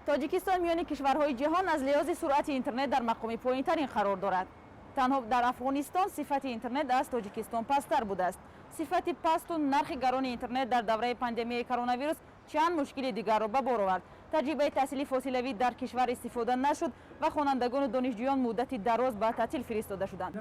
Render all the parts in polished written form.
тоҷикистон миёни кишварҳои ҷаҳон аз лиҳози суръати интернет дар мақоми поинтарин қарор дорад. танҳо дар афғонистон сифати интернет аз тоҷикистон пасттар будааст. сифати пасту нархи гарони интернет дар давраи пандемияи коронавирус чанд мушкили дигарро ба бор овард. таҷрибаи таҳсили фосилавӣ дар кишвар истифода нашуд ва хонандагону донишҷӯён муддати дароз ба таътил фиристода шуданд.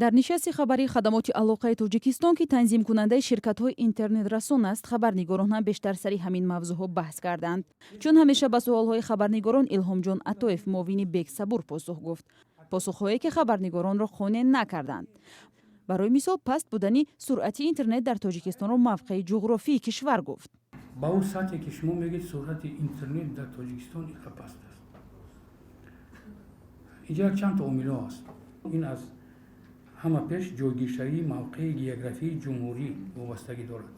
дар нишасти хабари хадамоти алоқаи тоҷикистон ки танзим кунандаи ширкатҳои интернетрасон аст, хабарнигорон ҳам бештар сари ҳамин мавзӯъҳо баҳс карданд. чун ҳамеша ба суолҳои хабарнигорон Илҳомҷон Атоев, муовини Бексабур, посух гуфт. посухҳое ки хабарнигоронро қонеъ накарданд. барои мисол паст будани суръати интернет дар тоҷикистонро мавқеи ҷуғрофии кишвар гуфт. ба он сатҳе ки шумо мегӯед суръати интернет дар тоҷикистон паст аст. инҷа чанд та омилҳо аст. ин аз ҳама пеш ҷойгиршавии мавқеи географии ҷумҳурӣ вобастагӣ дорад.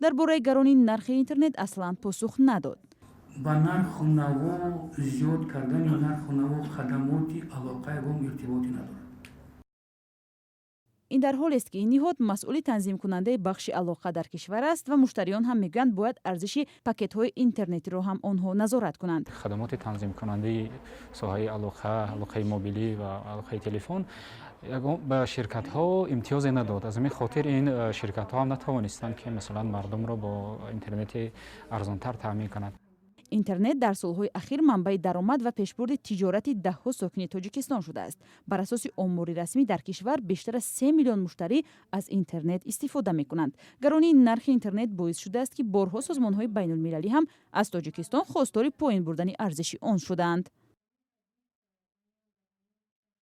дар бораи гарони нархи интернет аслан посух надод. ба нарху наво зиёд кардани нарху наво хадамоти алоқаягон иртиботи надорад. ин дар ҳолест ки ин ниҳод масъули танзимкунандаи бахши алоқа дар кишвар аст ва муштариён ҳам мегӯянд бояд арзиши пакетҳои интернетиро ҳам онҳо назорат кунанд. хадамоти танзимкунандаи соҳаи алоқа, алоқаи мобилӣ ва алоқаи телефон ба ширкатҳо имтиёзе надод. аз ҳамин хотир ин ширкатҳо ҳам натавонистанд ки масалан мардумро бо интернети арзонтар таъмин кунанд. интернет дар солҳои ахир манбаи даромад ва пешбурди тиҷорати даҳҳо сокини тоҷикистон шудааст. бар асоси омори расмӣ дар кишвар бештар аз 3 миллион муштарӣ аз интернет истифода мекунанд. гаронии нархи интернет боис шудааст ки борҳо созмонҳои байнулмилалӣ ҳам аз тоҷикистон хостори поин бурдани арзиши он шудаанд.